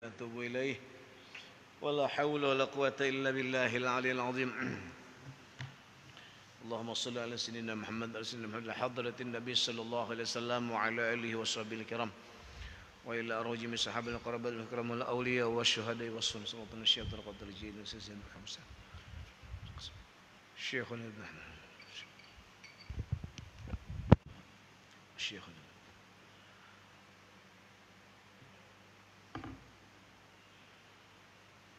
أتوب إليه ولا حول ولا قوة إلا بالله العلي العظيم. اللهم صل على سيدنا محمد حضرة النبي صلى الله عليه وسلم وعلى آله وصحبه الكرام وإلى أرواح جميع صحابة القرابة الكرام والأولياء والشهداء والصالحين صلى الله عليه وسلم القدر الجليل سيدنا محمد شيخنا شيخنا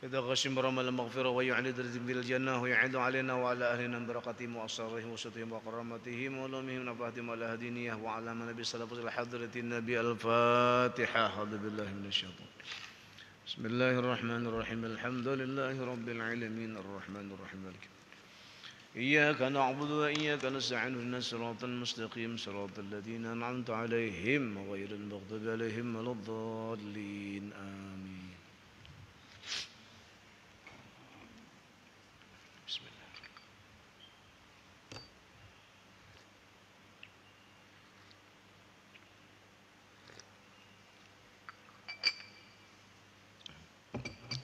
إذا غشم رمى المغفرة ويعلي درجة بالجنة ويعد علينا وعلى أهلنا بركاتهم وأسرارهم وسترهم وكرامتهم وعلومهم ونفعتهم على هدينيه وعلى من نبي صلى الله عليه وسلم حضرة النبي. الفاتحة. أعوذ بالله من الشيطان. بسم الله الرحمن الرحيم. الحمد لله رب العالمين الرحمن الرحيم مالك إياك نعبد وإياك نستعين اهدنا الصراط المستقيم صراط الذين أنعمت عليهم غير المغضوب عليهم ولا الضالين آمين.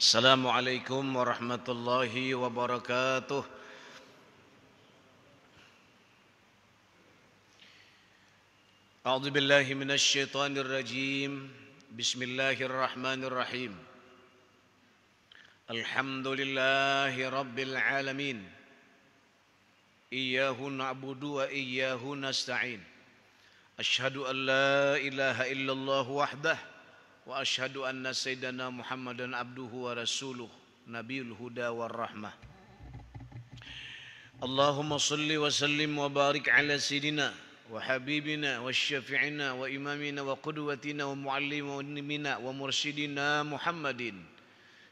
Assalamualaikum warahmatullahi wabarakatuh. A'udzu billahi minasy syaithanir rajim. Bismillahirrahmanirrahim. Alhamdulillahi rabbil alamin. Iyyahu na'budu wa iyyahu nasta'in. Asyhadu an la ilaha illallah wahdah wa asyhadu anna sayyidana Muhammadan abduhu wa rasuluh nabiyul huda war rahmah. Allahumma salli wa sallim wa barik ala sayyidina wa habibina wa syafi'ina wa imamina wa qudwatina wa muallimina wa mursyidina Muhammadin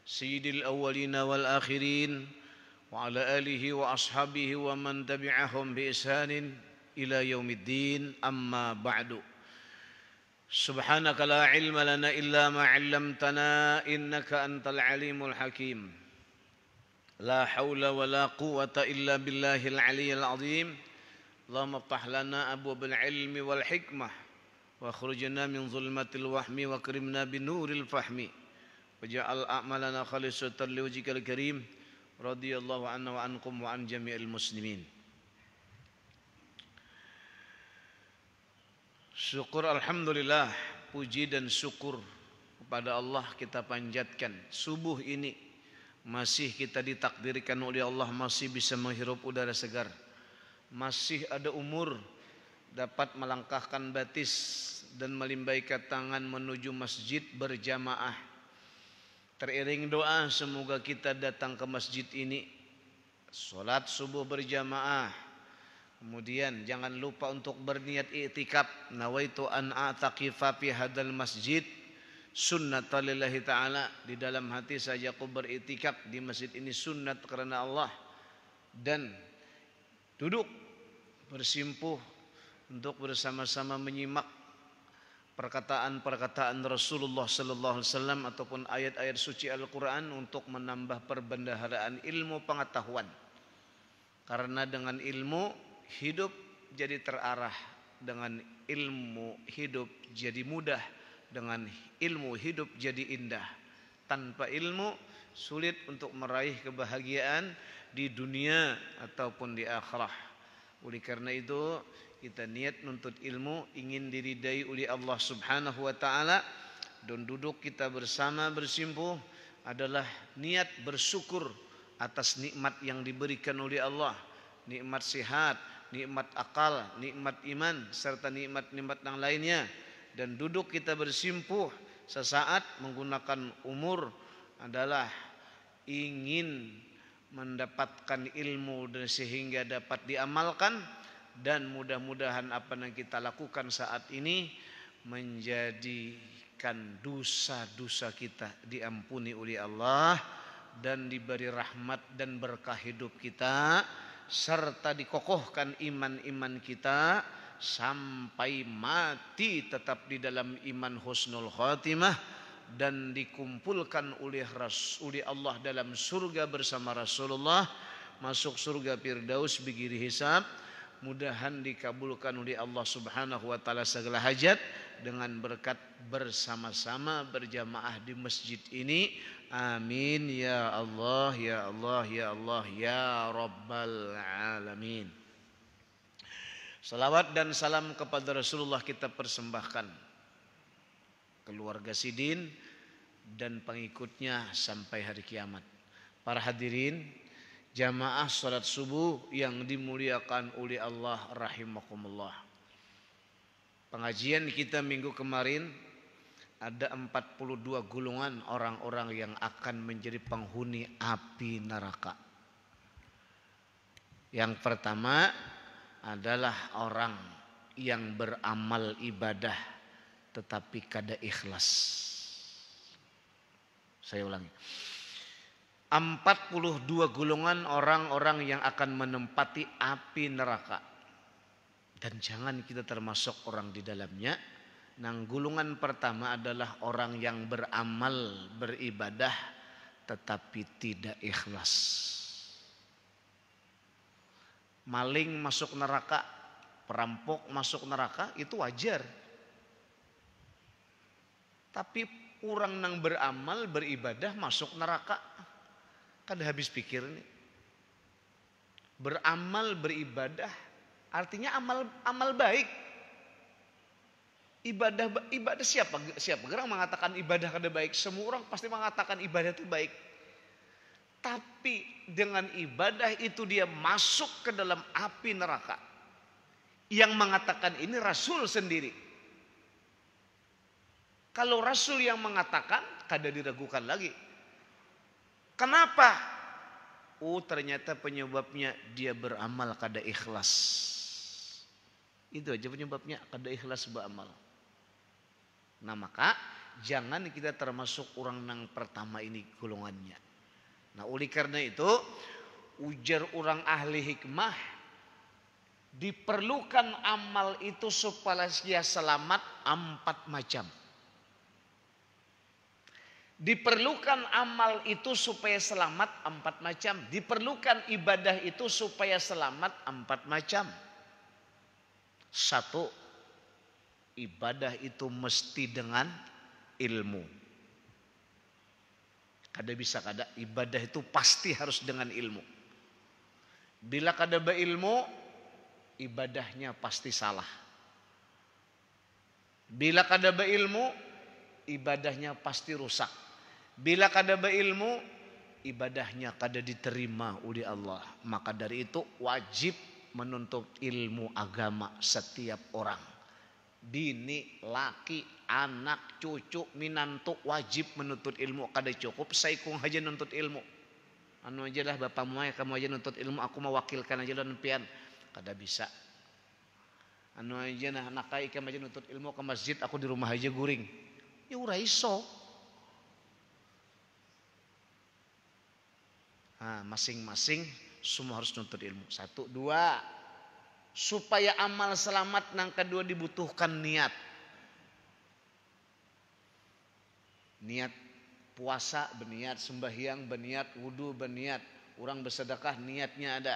sayyidil awwalina wal akhirin wa ala alihi wa ashabihi wa man tabi'ahum bi ihsanin ila yaumiddin. Amma ba'du. Subhanaka la ilma lana illa ma 'allamtana innaka antal alimul hakim. La haula wa la quwwata illa billahil aliyyil azim. Allahumma iftah lana abwabal ilmi wal hikmah wa akhrijna min zulmatil wahmi wa akrimna binuril fahmi waj'al a'malana khalisatan liwajhikal karim. Radhiyallahu anna wa ankum wa an jami'il muslimin. Syukur alhamdulillah, puji dan syukur kepada Allah kita panjatkan. Subuh ini masih kita ditakdirkan oleh Allah masih bisa menghirup udara segar. Masih ada umur dapat melangkahkan batis dan melimbaikan tangan menuju masjid berjamaah. Teriring doa semoga kita datang ke masjid ini salat subuh berjamaah. Kemudian jangan lupa untuk berniat i'tikaf. Nawaitu an a'taqifa fi hadzal masjid sunnatan lillahi ta'ala. Di dalam hati saja aku beriktikaf di masjid ini sunnat karena Allah. Dan duduk bersimpuh untuk bersama-sama menyimak perkataan-perkataan Rasulullah sallallahu alaihi wasallam ataupun ayat-ayat suci Al-Qur'an untuk menambah perbendaharaan ilmu pengetahuan. Karena dengan ilmu hidup jadi terarah, dengan ilmu hidup jadi mudah, dengan ilmu hidup jadi indah. Tanpa ilmu sulit untuk meraih kebahagiaan di dunia ataupun di akhirat. Oleh karena itu kita niat nuntut ilmu, ingin diridai oleh Allah Subhanahu wa taala, dan duduk kita bersama bersimpuh adalah niat bersyukur atas nikmat yang diberikan oleh Allah. Nikmat sehat, nikmat akal, nikmat iman, serta nikmat-nikmat yang lainnya. Dan duduk kita bersimpuh sesaat menggunakan umur adalah ingin mendapatkan ilmu dan sehingga dapat diamalkan. Dan mudah-mudahan apa yang kita lakukan saat ini menjadikan dosa-dosa kita diampuni oleh Allah dan diberi rahmat dan berkah hidup kita, serta dikokohkan iman-iman kita sampai mati tetap di dalam iman husnul khatimah dan dikumpulkan oleh Allah dalam surga bersama Rasulullah, masuk surga Firdaus bigiri hisab. Mudahan dikabulkan oleh Allah Subhanahu wa taala segala hajat dengan berkat bersama-sama berjamaah di masjid ini. Amin ya Allah ya Allah ya Allah ya Rabbal alamin. Salawat dan salam kepada Rasulullah kita persembahkan, keluarga Sidin dan pengikutnya sampai hari kiamat. Para hadirin jamaah salat subuh yang dimuliakan oleh Allah rahimakumullah. Pengajian kita minggu kemarin ada 42 golongan orang-orang yang akan menjadi penghuni api neraka. Yang pertama adalah orang yang beramal ibadah tetapi kada ikhlas. Saya ulangi. 42 golongan orang-orang yang akan menempati api neraka. Dan jangan kita termasuk orang di dalamnya. Nang golongan pertama adalah orang yang beramal, beribadah tetapi tidak ikhlas. Maling masuk neraka, perampok masuk neraka itu wajar. Tapi orang nang beramal, beribadah masuk neraka, kada habis pikir nih. Beramal, beribadah artinya amal baik. Ibadah siapa gerang mengatakan ibadah kada baik? Semua orang pasti mengatakan ibadah itu baik. Tapi dengan ibadah itu dia masuk ke dalam api neraka. Yang mengatakan ini Rasul sendiri. Kalau Rasul yang mengatakan kada diragukan lagi. Kenapa? Oh ternyata penyebabnya dia beramal kada ikhlas. Itu aja penyebabnya, kada ikhlas beramal. Nah maka jangan kita termasuk orang yang pertama ini golongannya. Nah oleh karena itu ujar orang ahli hikmah, diperlukan amal itu supaya dia selamat 4 macam. Diperlukan amal itu supaya selamat 4 macam. Diperlukan ibadah itu supaya selamat 4 macam. 1. Ibadah itu mesti dengan ilmu. Kada bisa kada, ibadah itu pasti harus dengan ilmu. Bila kada berilmu, ibadahnya pasti salah. Bila kada berilmu, ibadahnya pasti rusak. Bila kada berilmu, ibadahnya kada diterima oleh Allah. Maka dari itu wajib menuntut ilmu agama setiap orang. Bini, laki, anak, cucu, minantu wajib menuntut ilmu. Kada cukup saikung aja nuntut ilmu. Anu aja lah bapakmu ya kamu aja nuntut ilmu, aku mewakilkan aja lan pian. Kada bisa. Anu aja nah anak kai kamu aja nuntut ilmu ke masjid, aku di rumah aja guring. Ya ora iso. Nah, masing-masing semua harus nuntut ilmu. 1, 2. Supaya amal selamat nang kedua dibutuhkan niat. Niat puasa berniat, sembahyang berniat, wudu berniat, orang bersedekah niatnya ada,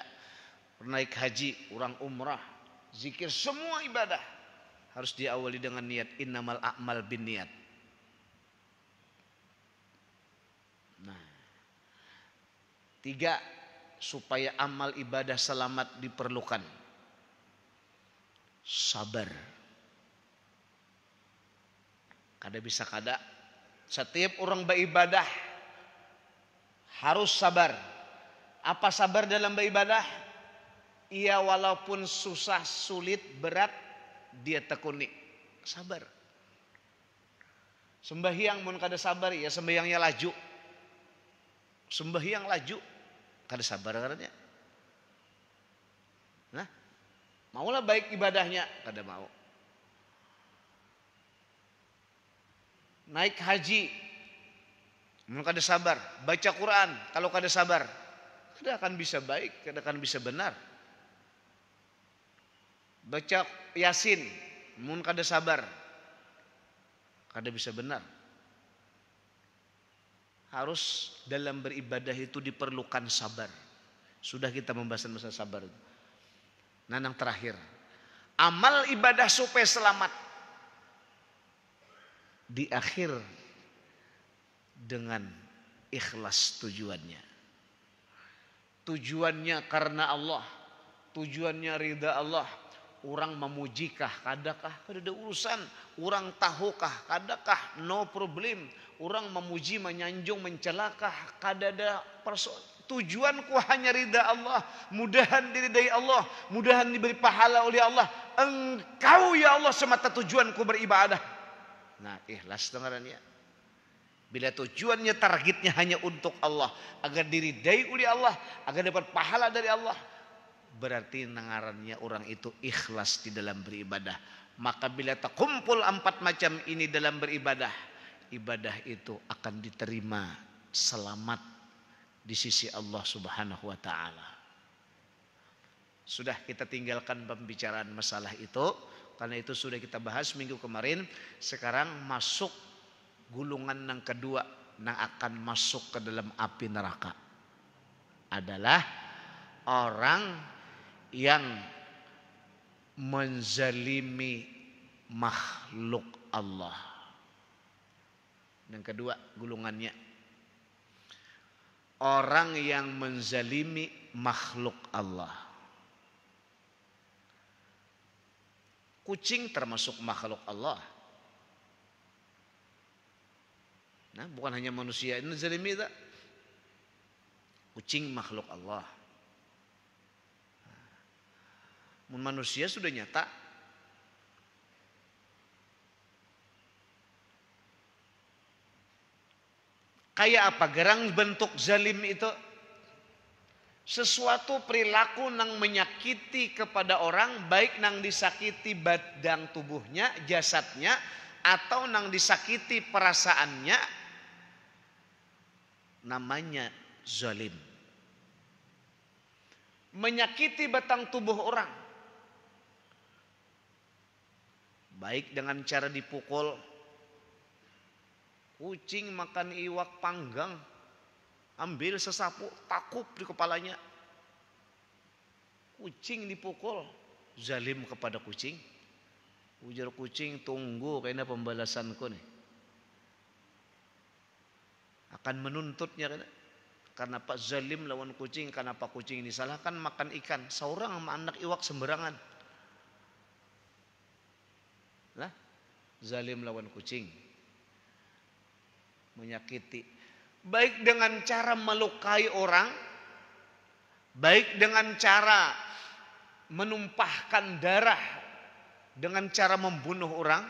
naik haji, orang umrah, zikir, semua ibadah harus diawali dengan niat. Innamal a'mal binniat. Nah, 3. Supaya amal ibadah selamat diperlukan sabar. Kada bisa kada. Setiap orang beribadah harus sabar. Apa sabar dalam beribadah? Ia walaupun susah, sulit, berat, dia tekuni. Sabar. Sembahyang mun kada sabar, ya sembahyangnya laju. Sembahyang laju, kada sabar karena. Nah, maulah baik ibadahnya, kada mau. Naik haji, mun kada sabar. Baca Quran, kalau kada sabar, kada akan bisa baik, kada akan bisa benar. Baca Yasin, mun kada sabar, kada bisa benar. Harus dalam beribadah itu diperlukan sabar. Sudah kita membahas masalah sabar. Nah yang terakhir, amal ibadah supaya selamat. di akhir dengan ikhlas tujuannya. Tujuannya karena Allah, tujuannya ridha Allah. Orang memujikah, kadakah, kada ada urusan. Orang tahukah, kadakah, no problem. Orang memuji, menyanjung, mencelakah, kada ada persoalan. Tujuanku hanya ridha Allah, mudahan diridai Allah, mudahan diberi pahala oleh Allah. Engkau ya Allah semata tujuanku beribadah. Nah, ikhlas dengarannya. Bila tujuannya, targetnya hanya untuk Allah, agar diridai oleh Allah, agar dapat pahala dari Allah, berarti nangarannya orang itu ikhlas di dalam beribadah. Maka bila terkumpul 4 macam ini dalam beribadah, ibadah itu akan diterima selamat di sisi Allah Subhanahu wa taala. Sudah kita tinggalkan pembicaraan masalah itu, karena itu sudah kita bahas minggu kemarin. Sekarang masuk gulungan yang kedua yang akan masuk ke dalam api neraka adalah orang yang menzalimi makhluk Allah. Yang kedua gulungannya, orang yang menzalimi makhluk Allah. Kucing termasuk makhluk Allah. Nah, bukan hanya manusia ini zalimi tak? Kucing makhluk Allah. Manusia sudah nyata. Kayak apa gerang bentuk zalim itu? Sesuatu perilaku nang menyakiti kepada orang, baik nang disakiti badan tubuhnya, jasadnya, atau nang disakiti perasaannya, namanya zalim. Menyakiti batang tubuh orang, baik dengan cara dipukul. Kucing makan iwak panggang, ambil sesapu, takup di kepalanya. Kucing dipukul, zalim kepada kucing. Ujar kucing, tunggu kayaknya pembalasanku nih. Akan menuntutnya karena pak zalim lawan kucing. Kenapa kucing disalahkan makan ikan, seorang sama anak iwak sembarangan. Nah, zalim lawan kucing, menyakiti, baik dengan cara melukai orang, baik dengan cara menumpahkan darah, dengan cara membunuh orang,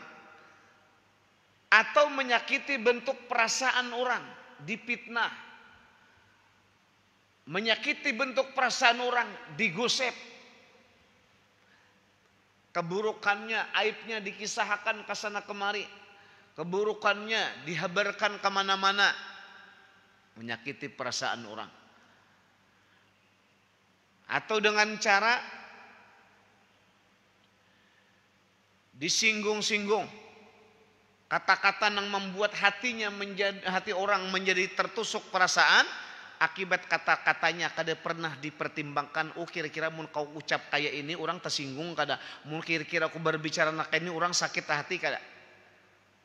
atau menyakiti bentuk perasaan orang, dipitnah, menyakiti bentuk perasaan orang, digosip, keburukannya, aibnya dikisahkan ke sana kemari, keburukannya dihabarkan kemana-mana, menyakiti perasaan orang. Atau dengan cara disinggung-singgung, kata-kata yang membuat hati orang menjadi tertusuk perasaan. Akibat kata-katanya kada pernah dipertimbangkan. Oh kira-kira mun kau ucap kayak ini orang tersinggung kada, mun kira-kira aku berbicara nak ini orang sakit hati kada.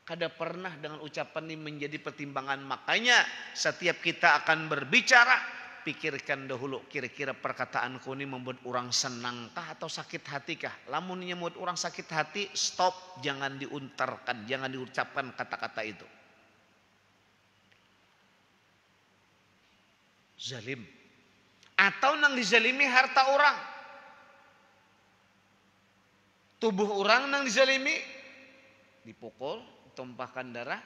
Kada pernah dengan ucapan ini menjadi pertimbangan. Makanya setiap kita akan berbicara, pikirkan dahulu kira-kira perkataanku ini membuat orang senangkah atau sakit hatikah. Lamun membuat orang sakit hati, stop, jangan diuntarkan, jangan diucapkan kata-kata itu. Zalim. Atau nang dizalimi harta orang, tubuh orang nang dizalimi, dipukul, tumpahkan darah.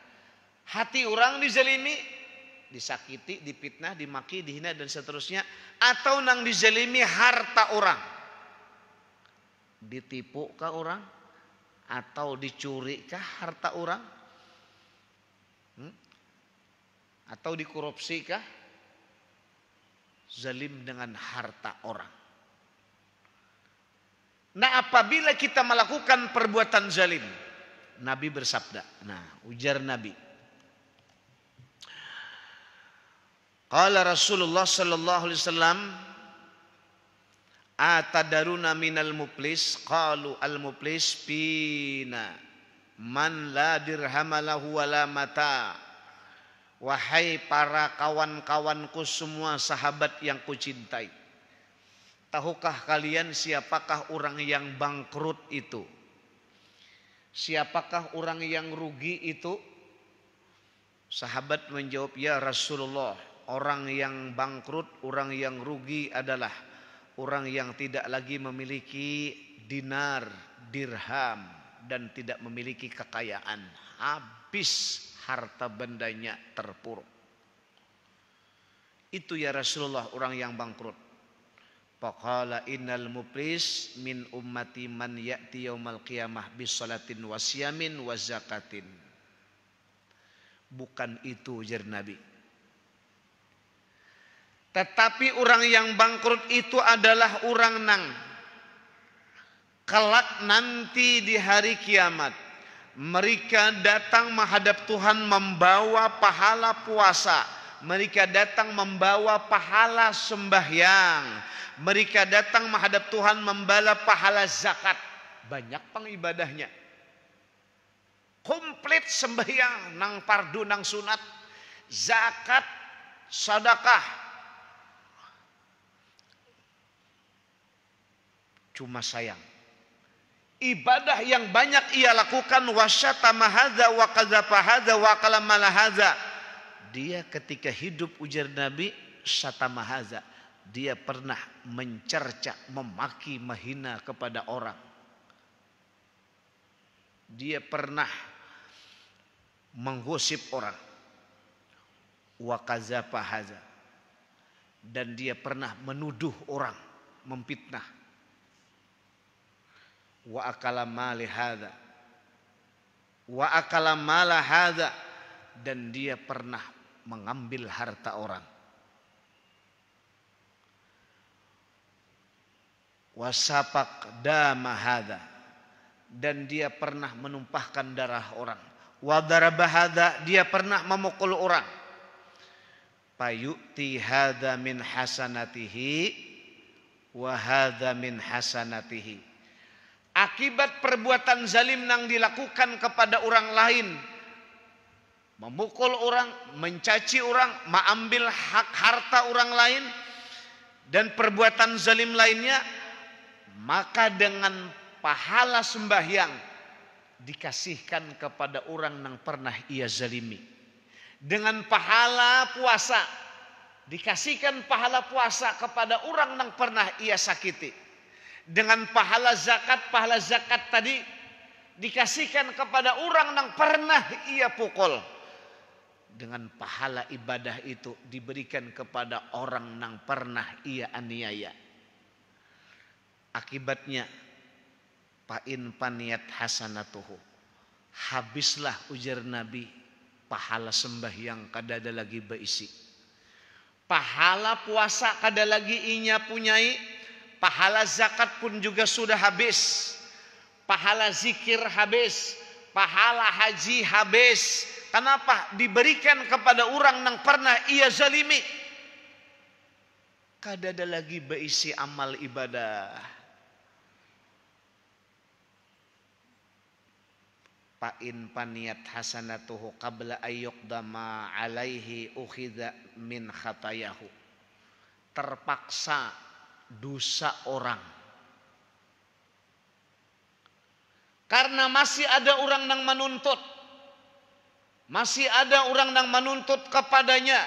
Hati orang dizalimi, disakiti, dipitnah, dimaki, dihina dan seterusnya. Atau nang dizalimi harta orang, ditipu kah orang, atau dicuri kah harta orang, atau dikorupsi kah? Zalim dengan harta orang. Nah, apabila kita melakukan perbuatan zalim, Nabi bersabda. Nah, ujar Nabi, qala Rasulullah sallallahu alaihi wasallam, atadaruna minal muflis? Qalu al muflis fina man la dirhamalahu wala mata. Wahai para kawan-kawanku semua, sahabat yang kucintai, tahukah kalian siapakah orang yang bangkrut itu? Siapakah orang yang rugi itu? Sahabat menjawab, ya Rasulullah, orang yang bangkrut, orang yang rugi adalah orang yang tidak lagi memiliki dinar, dirham, dan tidak memiliki kekayaan. Habis harta bendanya terpuruk. Itu ya Rasulullah orang yang bangkrut. Faqala innal muflis min ummati man ya'ti yaumal qiyamah bis salatin wa siyamin wa zakatin. Bukan itu ujar Nabi. Tetapi orang yang bangkrut itu adalah orang nang kelak nanti di hari kiamat mereka datang menghadap Tuhan membawa pahala puasa, mereka datang membawa pahala sembahyang, mereka datang menghadap Tuhan membawa pahala zakat. Banyak pengibadahnya, komplit sembahyang nang fardu nang sunat, zakat, sedekah. Cuma sayang, ibadah yang banyak ia lakukan, wasyatama hadza wa qadzafa hadza wa qalamala hadza. Dia ketika hidup ujar Nabi, syatama hadza, dia pernah mencerca, memaki, menghina kepada orang. Dia pernah menggosip orang. Wa qadzafa hadza, dan dia pernah menuduh orang, memfitnah. Wa akala mali hadza, wa akala mala hadza, dan dia pernah mengambil harta orang. Wa sapak dama hadza, dan dia pernah menumpahkan darah orang. Wa daraba hadza, dia pernah memukul orang. Fayu'ti hadza min hasanatihi wa hadza min hasanatihi. Akibat perbuatan zalim yang dilakukan kepada orang lain, memukul orang, mencaci orang, mengambil hak harta orang lain, dan perbuatan zalim lainnya, maka dengan pahala sembahyang dikasihkan kepada orang yang pernah ia zalimi. Dengan pahala puasa dikasihkan pahala puasa kepada orang yang pernah ia sakiti. Dengan pahala zakat tadi dikasihkan kepada orang yang pernah ia pukul. Dengan pahala ibadah itu diberikan kepada orang yang pernah ia aniaya. Akibatnya fa'in paniyat hasanatuhu, habislah ujar Nabi pahala sembahyang kada ada lagi beisi. Pahala puasa kada lagi inya punyai. Pahala zakat pun juga sudah habis. Pahala zikir habis. Pahala haji habis. Kenapa? Diberikan kepada orang yang pernah ia zalimi. Kada ada lagi beisi amal ibadah. Fa'in paniyat hasanatuhu qabla ayyuqdama alaihi ukhidha min khatayahu. Terpaksa dosa orang, karena masih ada orang yang menuntut, masih ada orang yang menuntut kepadanya.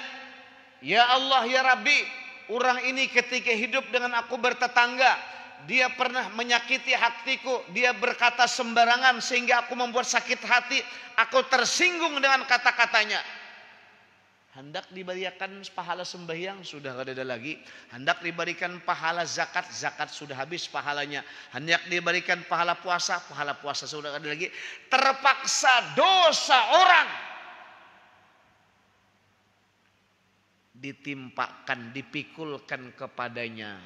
Ya Allah ya Rabbi, orang ini ketika hidup dengan aku bertetangga, dia pernah menyakiti hatiku, dia berkata sembarangan sehingga aku membuat sakit hati, aku tersinggung dengan kata-katanya. Hendak diberikan pahala sembahyang, sudah tidak ada lagi. Hendak diberikan pahala zakat, zakat sudah habis pahalanya. Hendak diberikan pahala puasa sudah tidak ada lagi. Terpaksa dosa orang ditimpakan, dipikulkan kepadanya.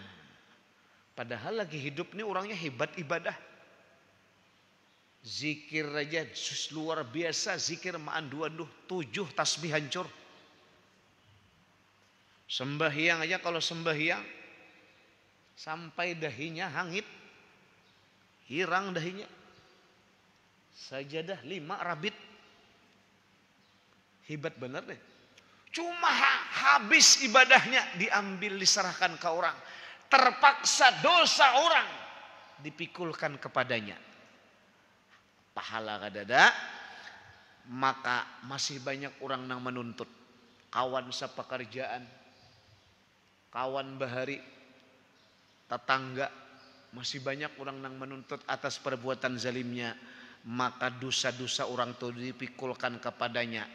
Padahal lagi hidup ini orangnya hebat ibadah. Zikir aja luar biasa, zikir ma'andu-andu 7 tasbih hancur. Sembahyang aja, kalau sembahyang sampai dahinya hangit, hirang dahinya. Sajadah 5 rabit. Hebat bener deh. Cuma habis ibadahnya diambil diserahkan ke orang. Terpaksa dosa orang dipikulkan kepadanya. Pahala kadada, maka masih banyak orang yang menuntut. Kawan sepekerjaan, kawan bahari, tetangga, masih banyak orang yang menuntut atas perbuatan zalimnya. Maka dosa-dosa orang itu dipikulkan kepadanya.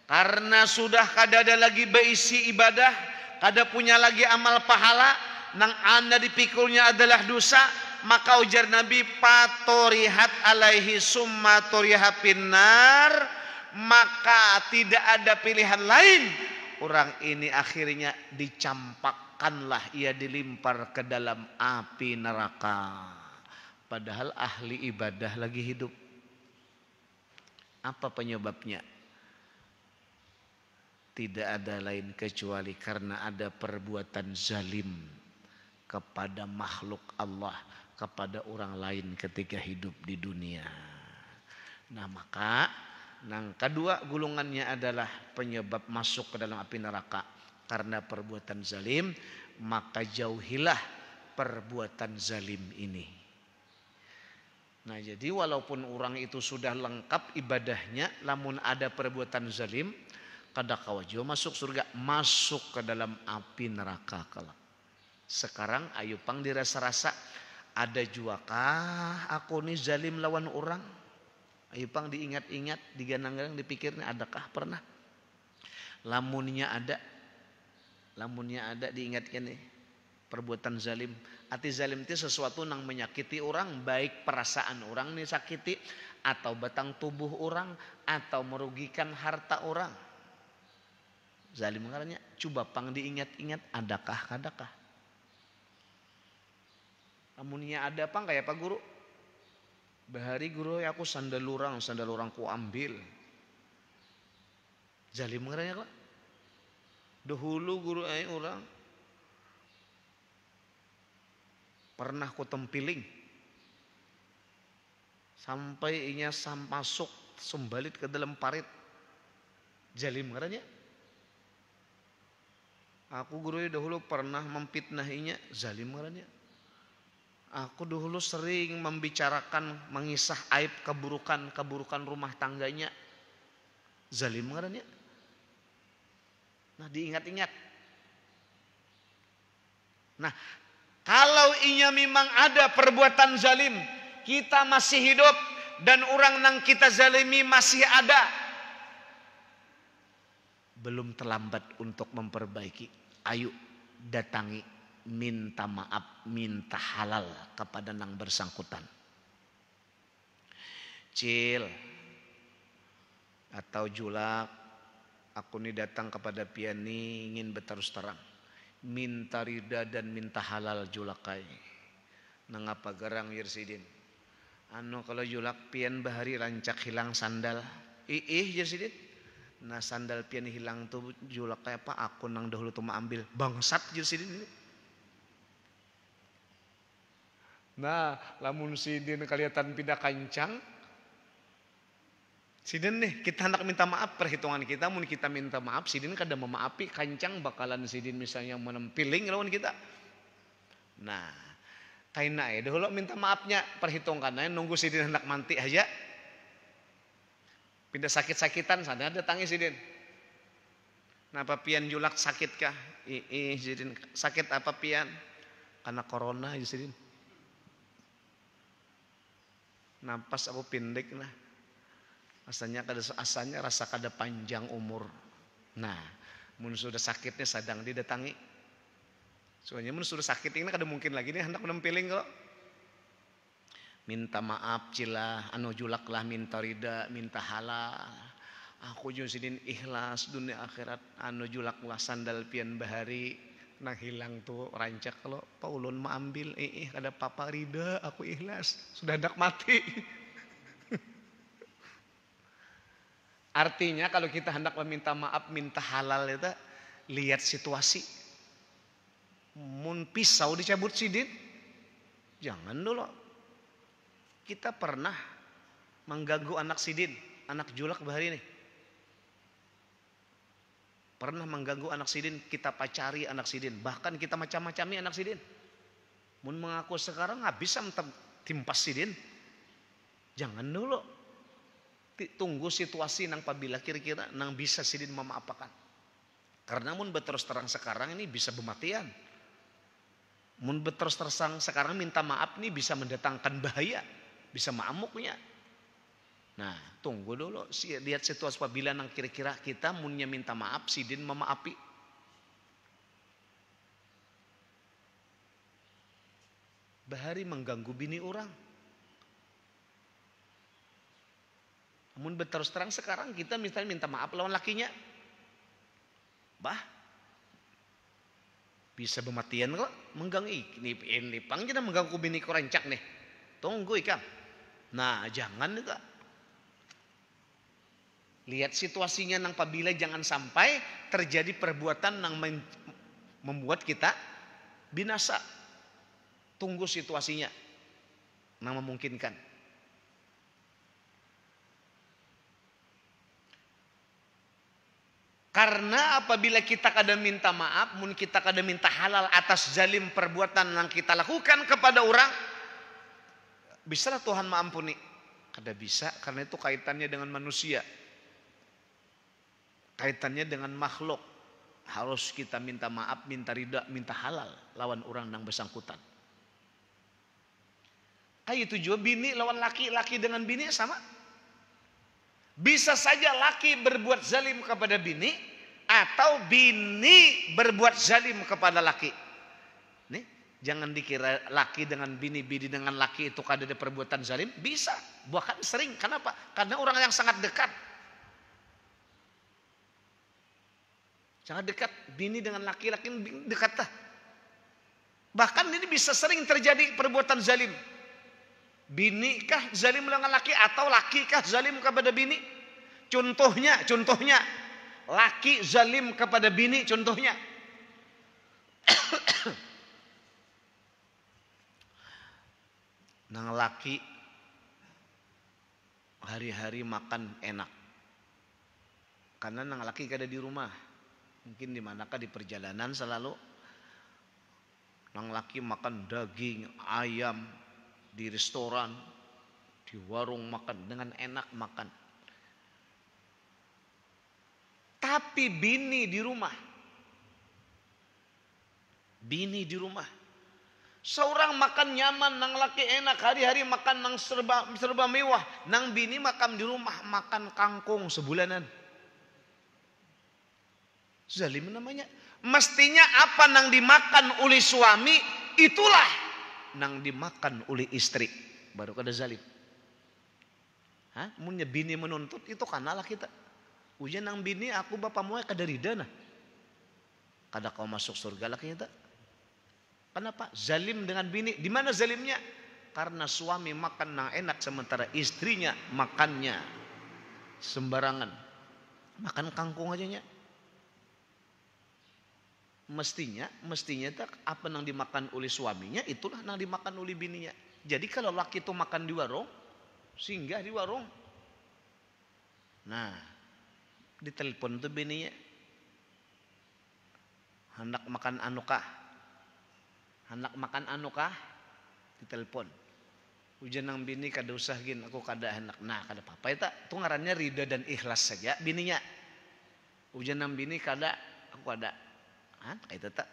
Karena sudah kada ada lagi beisi ibadah, kada punya lagi amal pahala, nang anda dipikulnya adalah dosa, maka ujar Nabi patorihat alaihi summa toriha pinnar, maka tidak ada pilihan lain. Orang ini akhirnya dicampakkanlah, ia dilimpar ke dalam api neraka. Padahal ahli ibadah lagi hidup. Apa penyebabnya? Tidak ada lain kecuali karena ada perbuatan zalim kepada makhluk Allah, kepada orang lain ketika hidup di dunia. Nah maka yang kedua gulungannya adalah penyebab masuk ke dalam api neraka karena perbuatan zalim, maka jauhilah perbuatan zalim ini. Nah jadi walaupun orang itu sudah lengkap ibadahnya, namun ada perbuatan zalim, kada kawajo masuk surga, masuk ke dalam api neraka kelak. Sekarang ayo pang dirasa-rasa, ada juakah aku nih zalim lawan orang? Ayo pang diingat-ingat, diganang-ganang, dipikirnya adakah pernah? Lamunnya ada diingatkan nih perbuatan zalim. Arti zalim itu sesuatu yang menyakiti orang, baik perasaan orang nih sakiti, atau batang tubuh orang, atau merugikan harta orang. Zalim karena coba pang diingat-ingat, adakah kadakah? Amunnya ada pang kayak Pak Guru. Bahari guru aku sandal orang ku ambil. Zalim karena kok. Dahulu guru orang pernah ku tempiling sampai inya masuk sembalit ke dalam parit. Zalim karena aku guru dahulu pernah memfitnahinya, zalim karena. Aku dahulu sering membicarakan, mengisah aib keburukan rumah tangganya, zalim karena. Nah diingat-ingat. Nah kalau inya memang ada perbuatan zalim, kita masih hidup dan orang yang kita zalimi masih ada, belum terlambat untuk memperbaiki. Ayo datangi, minta maaf, minta halal kepada yang bersangkutan. Cil atau Julak, aku ini datang kepada Piani ingin berterus terang, minta rida dan minta halal Julakai. Nangapa gerang Yersidin? Kalau Julak pian bahari rancak hilang sandal. Yersidin. Nah sandal pian hilang tuh Julak kayak apa? Aku nang dahulu tuh mau ambil bangsat Yersidin ini. Nah lamun sidin kelihatan pindah kancang, sidin nih kita hendak minta maaf, perhitungan kita mun kita minta maaf sidin kada memaafi kancang bakalan sidin misalnya menempiling lawan kita. Nah kaina dahulu minta maafnya, perhitungkan nunggu sidin hendak manti aja. Pindah sakit-sakitan sana datangi sidin. Napa pian Julak sakit kah? Sidin sakit apa pian? Karena corona sidin. Nampas aku pendek nah. Asalnya rasa kada panjang umur. Nah, mun sudah sakitnya sadang didatangi. Soalnya mun sudah sakit ini kada mungkin lagi nih hendak menempiling kok. Minta maaf cilah, Julak lah minta rida, minta halal. Aku juga sidin ikhlas dunia akhirat, Julak lah sandal pian bahari nang hilang tuh rancak kalau Paulun mau ambil, kada papa rida, aku ikhlas, sudah hendak mati. Artinya kalau kita hendak meminta maaf, minta halal itu lihat situasi. Mun pisau dicabut sidin, jangan dulu. Kita pernah mengganggu anak sidin, anak julak bahari ini. Pernah mengganggu anak sidin, kita pacari anak sidin, bahkan kita macam-macami anak sidin. Mun mengaku sekarang nggak bisa timpas sidin, jangan dulu. Tunggu situasi nang pabila kira-kira nang bisa sidin memaafkan. Karena mun berterus terang sekarang ini bisa bematian. Mun berterus terang sekarang minta maaf nih bisa mendatangkan bahaya, bisa maamuknya. Nah, tunggu dulu, lihat situasi apabila nang kira-kira kita munnya minta maaf, sidin memaapi. Bahari mengganggu bini orang. Mun berterus terang sekarang kita misalnya minta maaf lawan lakinya, bisa bematian kok, mengganggu ini pang kita mengganggu bini ko rancak nih. Tunggu ikan. Nah, jangan juga. Lihat situasinya nang pabila jangan sampai terjadi perbuatan nang membuat kita binasa. Tunggu situasinya nang memungkinkan. Karena apabila kita kada minta maaf, mun kita kada minta halal atas zalim perbuatan yang kita lakukan kepada orang, bisalah Tuhan mengampuni. Kada bisa, karena itu kaitannya dengan manusia. Kaitannya dengan makhluk. Harus kita minta maaf, minta ridha, minta halal lawan orang yang bersangkutan. Kayak itu juga bini lawan laki, laki dengan bini sama. Bisa saja laki berbuat zalim kepada bini, atau bini berbuat zalim kepada laki. Nih, jangan dikira laki dengan bini, bini dengan laki itu kada ada perbuatan zalim. Bisa, bahkan sering. Kenapa? Karena orang yang sangat dekat. Sangat dekat, bini dengan laki-laki dekat lah. Bahkan ini bisa sering terjadi perbuatan zalim. Bini kah zalim dengan laki atau laki kah zalim kepada bini? Contohnya, laki zalim kepada bini, contohnya. Nang laki hari-hari makan enak. Karena nang laki kada di rumah. Mungkin di manakah di perjalanan selalu nang laki makan daging, ayam di restoran, di warung makan dengan enak makan. Tapi bini di rumah. Bini di rumah. Seorang makan nyaman, nang laki enak, hari-hari makan nang serba mewah, nang bini makan di rumah makan kangkung sebulanan. Zalim namanya. Mestinya apa nang dimakan oleh suami, itulah nang dimakan oleh istri. Baru kada zalim. Munnya bini menuntut, itu kanalah kita. Ujian nang bini, aku bapamu kada rida nah. Kada kau masuk surga laki kita. Kenapa? Zalim dengan bini. Di mana zalimnya? Karena suami makan nang enak sementara istrinya makannya sembarangan. Makan kangkung aja nya. Mestinya tak apa nang dimakan oleh suaminya itulah nang dimakan oleh bininya. Jadi kalau laki itu makan di warung, singgah di warung. Nah, ditelepon tuh bininya. Hendak makan anukah? Hendak makan anukah? Ditelepon. Ujian nang bini kada usah gin, aku kada hendak. Nah, kada apa-apa eta. Itu ngarannya ridha dan ikhlas saja bininya. Ujian nang bini kada, aku kada. Kayak itu tak.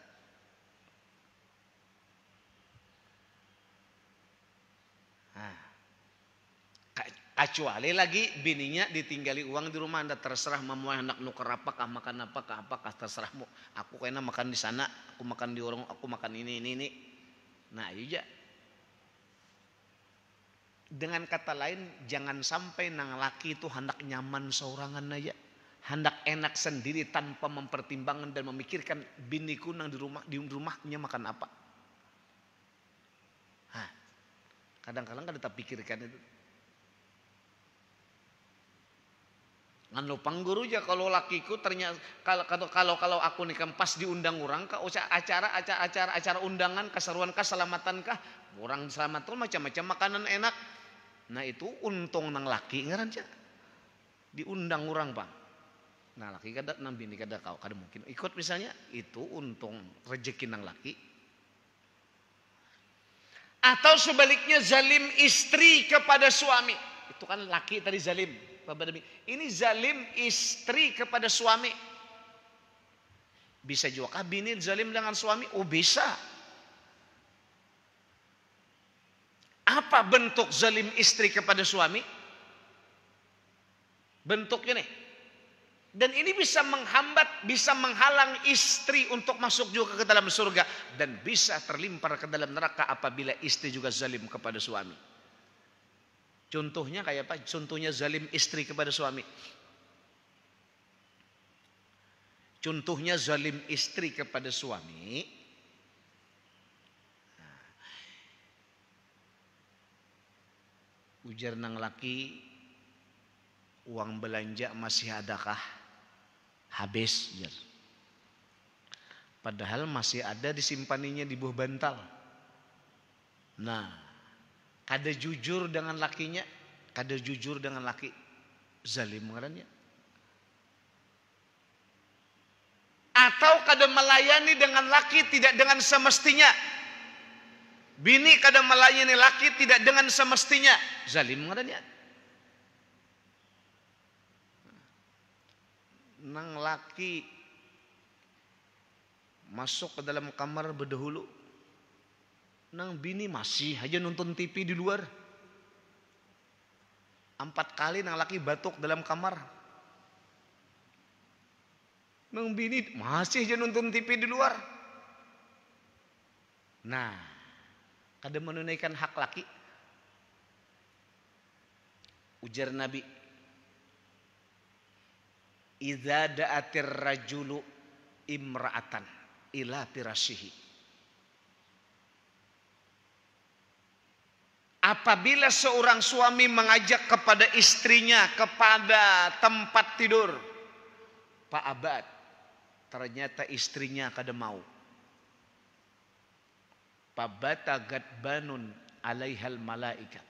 Kecuali lagi bininya ditinggali uang di rumah, Anda terserah mau hendak nuker apa kah, makan apa kah terserahmu. Aku kayaknya makan di sana, aku makan di warung, aku makan ini. Nah, iya. Dengan kata lain, jangan sampai nang laki itu hendak nyaman seorangan aja. Hendak enak sendiri tanpa mempertimbangkan dan memikirkan biniku nang di rumahnya makan apa. Kadang-kadang kada terpikirkan itu. Ngan lupang guru aja kalau lakiku ternyata kalau aku nikah pas diundang orang ke acara undangan keseruan keselamatan kah orang selamat tuh macam-macam makanan enak. Nah itu untung nang laki ngaranca. Diundang orang Bang. Nah laki kada nang bini kada kau kada mungkin ikut misalnya, itu untung rezeki nang laki. Atau sebaliknya zalim istri kepada suami. Itu kan laki tadi zalim. Ini zalim istri kepada suami. Bisa juga bini zalim dengan suami? Oh bisa. Apa bentuk zalim istri kepada suami? Bentuknya nih. Dan ini bisa menghambat, bisa menghalang istri untuk masuk juga ke dalam surga. Dan bisa terlimpar ke dalam neraka apabila istri juga zalim kepada suami. Contohnya kayak apa? Contohnya zalim istri kepada suami. Contohnya zalim istri kepada suami. Ujar nang laki, uang belanja masih adakah? Habis. Padahal masih ada disimpaninya di buah bantal. Nah, kada jujur dengan lakinya, kada jujur dengan laki, zalim ngarannya. Atau kada melayani dengan laki tidak dengan semestinya. Bini kada melayani laki tidak dengan semestinya, zalim ngarannya. Nang laki masuk ke dalam kamar berdahulu, nang bini masih aja nonton TV di luar. 4 kali nang laki batuk dalam kamar, nang bini masih aja nonton TV di luar. Nah, kada menunaikan hak laki. Ujar Nabi, idza da'atir rajulu imra'atan ila firashihi. Apabila seorang suami mengajak kepada istrinya kepada tempat tidur, Pak Abad, ternyata istrinya kada mau. Pabata gadbanun alaihal malaikat.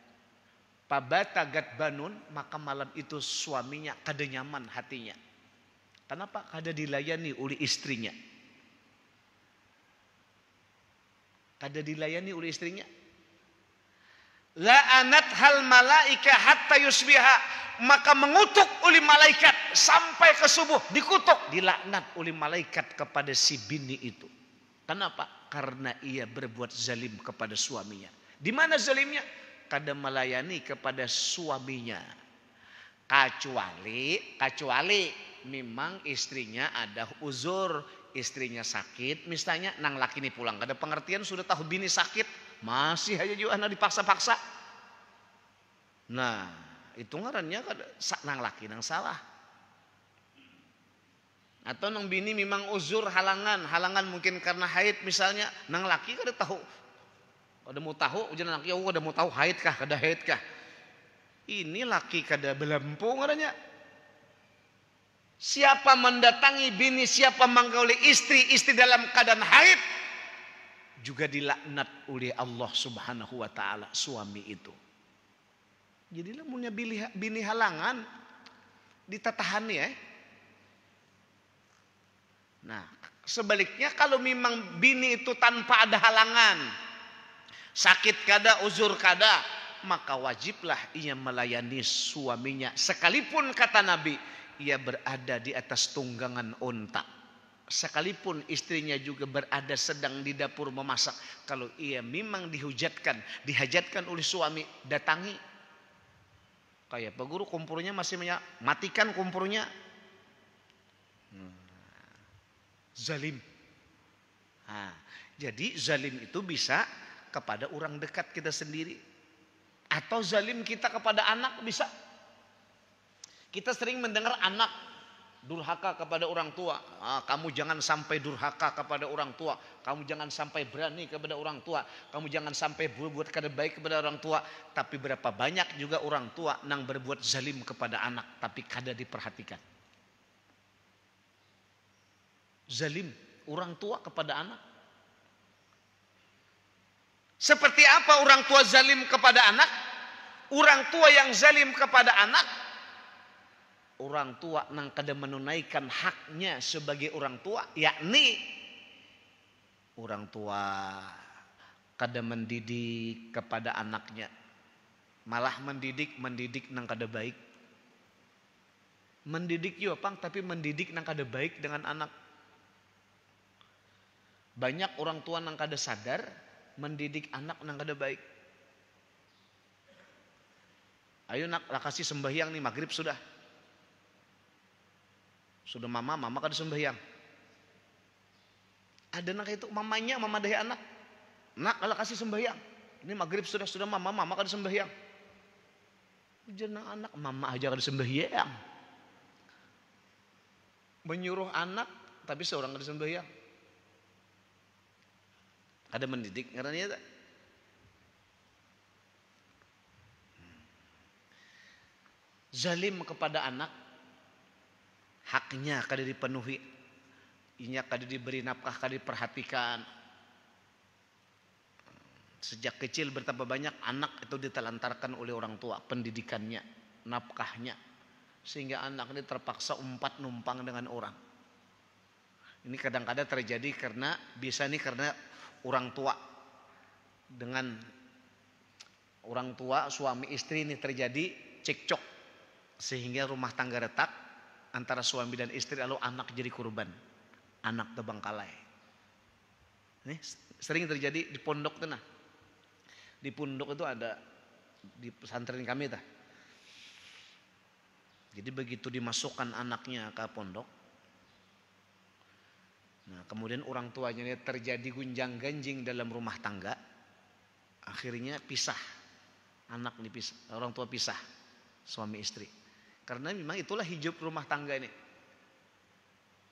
Pabata gadbanun, maka malam itu suaminya kada nyaman hatinya. Kenapa? Kada dilayani oleh istrinya. Kada dilayani oleh istrinya. La'anat hal malaika hatta yusbiha, maka mengutuk oleh malaikat sampai ke subuh, dikutuk, dilaknat oleh malaikat kepada si bini itu. Kenapa? Karena ia berbuat zalim kepada suaminya. Di mana zalimnya? Kada melayani kepada suaminya. Kecuali memang istrinya ada uzur, istrinya sakit misalnya, nang laki ini pulang kada pengertian, sudah tahu bini sakit masih aja juga anak dipaksa-paksa. Nah itu ngarannya nang laki nang salah. Atau nang bini memang uzur, halangan mungkin karena haid misalnya, nang laki kada tahu, kada mau tahu, ujian laki aku kada mau tahu haid kah kada haid kah. Ini laki kada belampu ngarannya. Siapa mendatangi bini, siapa menggauli istri dalam keadaan haid, juga dilaknat oleh Allah Subhanahu wa taala suami itu. Jadilah punya bini halangan ditatahani ya. Nah, sebaliknya kalau memang bini itu tanpa ada halangan, sakit kada, uzur kada, maka wajiblah ia melayani suaminya, sekalipun kata Nabi ia berada di atas tunggangan unta, sekalipun istrinya juga berada sedang di dapur memasak. Kalau ia memang dihajatkan oleh suami, datangi. Kayak Pak Guru, kompornya masih matikan kompornya. Zalim. Jadi zalim itu bisa kepada orang dekat kita sendiri, atau zalim kita kepada anak bisa. Kita sering mendengar anak durhaka kepada orang tua. Kamu jangan sampai durhaka kepada orang tua. Kamu jangan sampai berani kepada orang tua. Kamu jangan sampai berbuat kada baik kepada orang tua. Tapi berapa banyak juga orang tua nang berbuat zalim kepada anak, tapi kada diperhatikan. Zalim orang tua kepada anak. Seperti apa orang tua zalim kepada anak? orang tua yang zalim kepada anak, orang tua nang kada menunaikan haknya sebagai orang tua, yakni orang tua kada mendidik kepada anaknya, malah mendidik nang kada baik. Mendidik yo pang, tapi mendidik nang kada baik dengan anak. Banyak orang tua nang kada sadar mendidik anak nang kada baik. Ayo nak lah kasih sembahyang nih, maghrib sudah. Sudah mama kada sembahyang. Ada nak itu mamanya, mama dari anak. Nak lah kasih sembahyang. Ini maghrib sudah mama kada sembahyang. Jangan anak, mama aja kada sembahyang. Menyuruh anak tapi seorang kada sembahyang. Ada mendidik ngarannya tak? Zalim kepada anak, haknya kada dipenuhi, inya kada diberi nafkah, kada diperhatikan. Sejak kecil bertambah banyak anak itu ditelantarkan oleh orang tua, pendidikannya, nafkahnya, sehingga anak ini terpaksa umpat numpang dengan orang. Ini kadang-kadang terjadi karena orang tua dengan orang tua, suami istri ini terjadi cekcok, sehingga rumah tangga retak antara suami dan istri, lalu anak jadi korban, anak terbengkalai. Ini sering terjadi di pondok tenah. Di pondok itu ada di pesantren kami tah. Jadi begitu dimasukkan anaknya ke pondok, nah kemudian orang tuanya ini terjadi gunjang ganjing dalam rumah tangga, akhirnya pisah, anak dipisah, orang tua pisah, suami istri. Karena memang itulah hidup rumah tangga ini.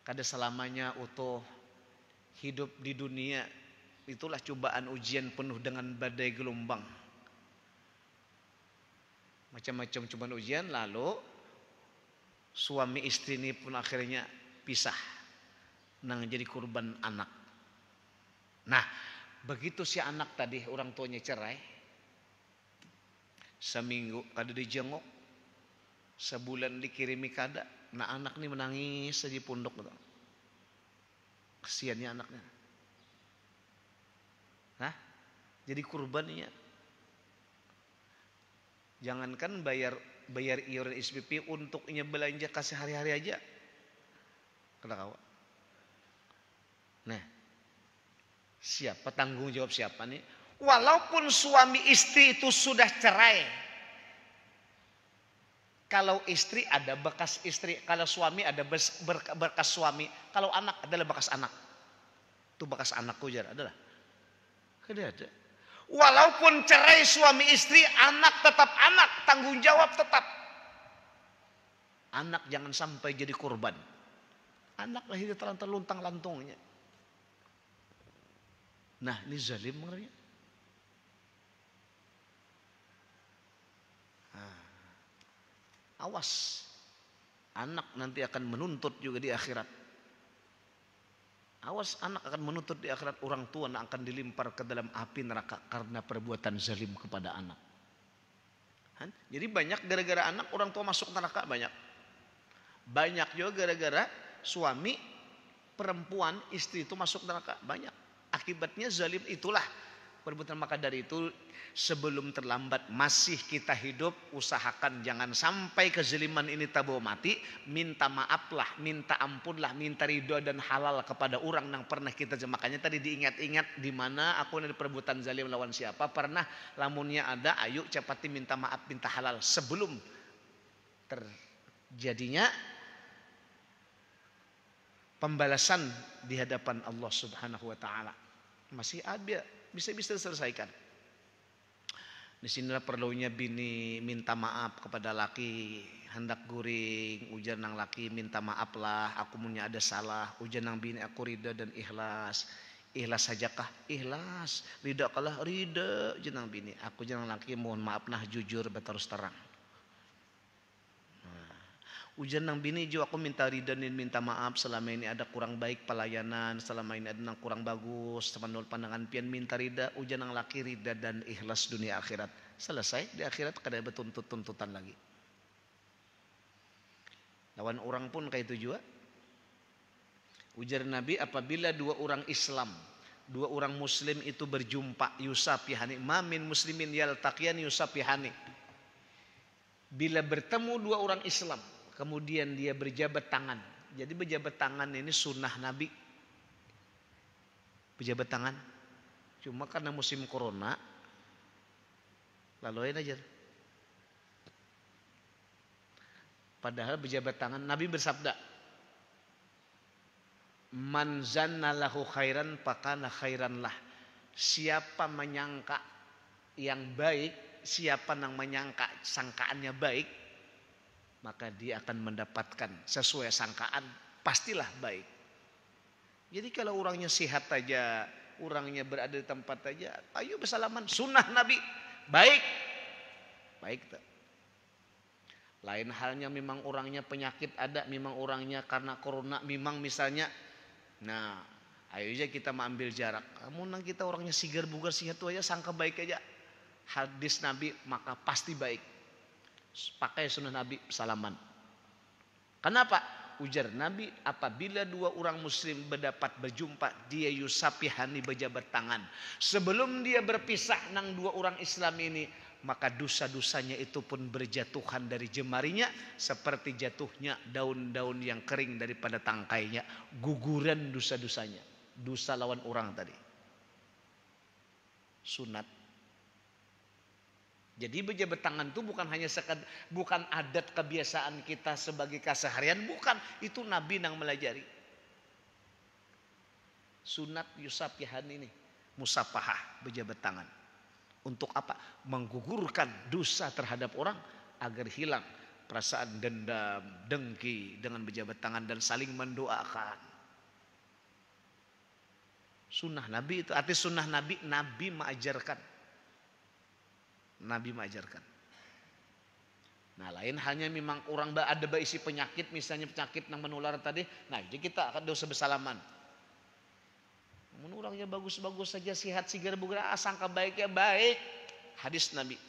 Kada selamanya utuh hidup di dunia. Itulah cobaan ujian penuh dengan badai gelombang. Macam-macam cobaan ujian, lalu suami istri ini pun akhirnya pisah. Nang jadi korban anak. Nah, begitu si anak tadi orang tuanya cerai, seminggu kada dijenguk, sebulan dikirimi kada. Nah anak ini menangis di pondok. Kesiannya anaknya. Nah, jadi kurbannya. Jangankan bayar iuran SPP, untuknya belanja kasih hari-hari aja. Kena kawan. Nah, siapa tanggung jawab siapa nih? Walaupun suami istri itu sudah cerai, kalau istri ada bekas istri, kalau suami ada bekas suami, kalau anak adalah bekas anak. Itu bekas anakku jar adalah. Kada ada. Walaupun cerai suami istri, anak tetap anak, tanggung jawab tetap. Anak jangan sampai jadi korban. Anak lahir terlantar luntang lantungnya. Nah, ini zalim mengenai. Awas, anak nanti akan menuntut juga di akhirat. Awas, anak akan menuntut di akhirat. Orang tua akan dilimpar ke dalam api neraka karena perbuatan zalim kepada anak. Jadi banyak gara-gara anak orang tua masuk neraka, banyak. Banyak juga gara-gara suami perempuan istri itu masuk neraka, banyak. Akibatnya zalim itulah perbuatan. Maka dari itu sebelum terlambat, masih kita hidup, usahakan jangan sampai kezaliman ini tabu mati. Minta maaflah, minta ampunlah, minta ridho dan halal kepada orang yang pernah kita makanya tadi diingat-ingat di mana aku ada perbuatan zalim lawan siapa, pernah lamunnya ada, ayo cepati minta maaf, minta halal sebelum terjadinya pembalasan di hadapan Allah Subhanahu wa taala. Masih ada, bisa diselesaikan. Di sinilah perlunya bini minta maaf kepada laki, hendak guring, ujar nang laki minta maaf lah, aku punya ada salah, ujar nang bini aku ridha dan ikhlas. Ikhlas sajakah? Ikhlas. Ridha kalah? Ridha. Ujar nang bini, aku jangan laki mohon maaf nah jujur berterus terang. Ujar nang bini jo aku minta ridha dan minta maaf selama ini ada kurang baik pelayanan, selama ini ada nang kurang bagus, menurut pandangan pian minta ridha, ujar nang laki ridha dan ikhlas dunia akhirat. Selesai, di akhirat kada bertuntut-tuntutan lagi. Lawan orang pun kayak itu juga. Ujar Nabi, apabila dua orang Islam, dua orang Muslim itu berjumpa, yusafihani, ma min muslimin yaltaqiyan yusafihani. Bila bertemu dua orang Islam, kemudian dia berjabat tangan. Jadi berjabat tangan ini sunnah Nabi. Berjabat tangan. Cuma karena musim corona, laluin aja. Padahal berjabat tangan, Nabi bersabda, man zanna lahu khairan fakana khairan lah. Siapa menyangka yang baik, siapa yang menyangka sangkaannya baik, maka dia akan mendapatkan sesuai sangkaan, pastilah baik. Jadi kalau orangnya sehat aja, orangnya berada di tempat aja, ayo bersalaman, sunnah Nabi, baik. Baik tak? Lain halnya memang orangnya penyakit ada, memang orangnya karena corona, memang misalnya. Nah, ayo aja kita mengambil jarak. Kamu nang kita orangnya sigar bugar sehat tuh aja sangka baik aja. Hadis Nabi maka pasti baik. Pakai sunnah Nabi salaman. Kenapa? Ujar Nabi, apabila dua orang muslim berjumpa, dia yusafihani berjabat tangan. Sebelum dia berpisah nang dua orang Islam ini, maka dosa-dosanya itu pun berjatuhan dari jemarinya seperti jatuhnya daun-daun yang kering daripada tangkainya. Guguran dosa-dosanya. Dosa lawan orang tadi. Sunat. Jadi berjabat tangan itu bukan hanya bukan adat kebiasaan kita sebagai keseharian, bukan. Itu Nabi yang melajari. Sunat yusafihan ini, musafahah, berjabat tangan. Untuk apa? Menggugurkan dosa terhadap orang agar hilang perasaan dendam, dengki dengan berjabat tangan dan saling mendoakan. Sunnah Nabi itu, arti sunnah Nabi, Nabi mengajarkan. Nabi mengajarkan. Nah, lain halnya memang orang ada isi penyakit, misalnya penyakit yang menular tadi. Nah, jadi kita akan dosa bersalaman. Namun orangnya bagus-bagus saja, sehat, sigar, bugar, sangka baiknya baik. Hadis Nabi.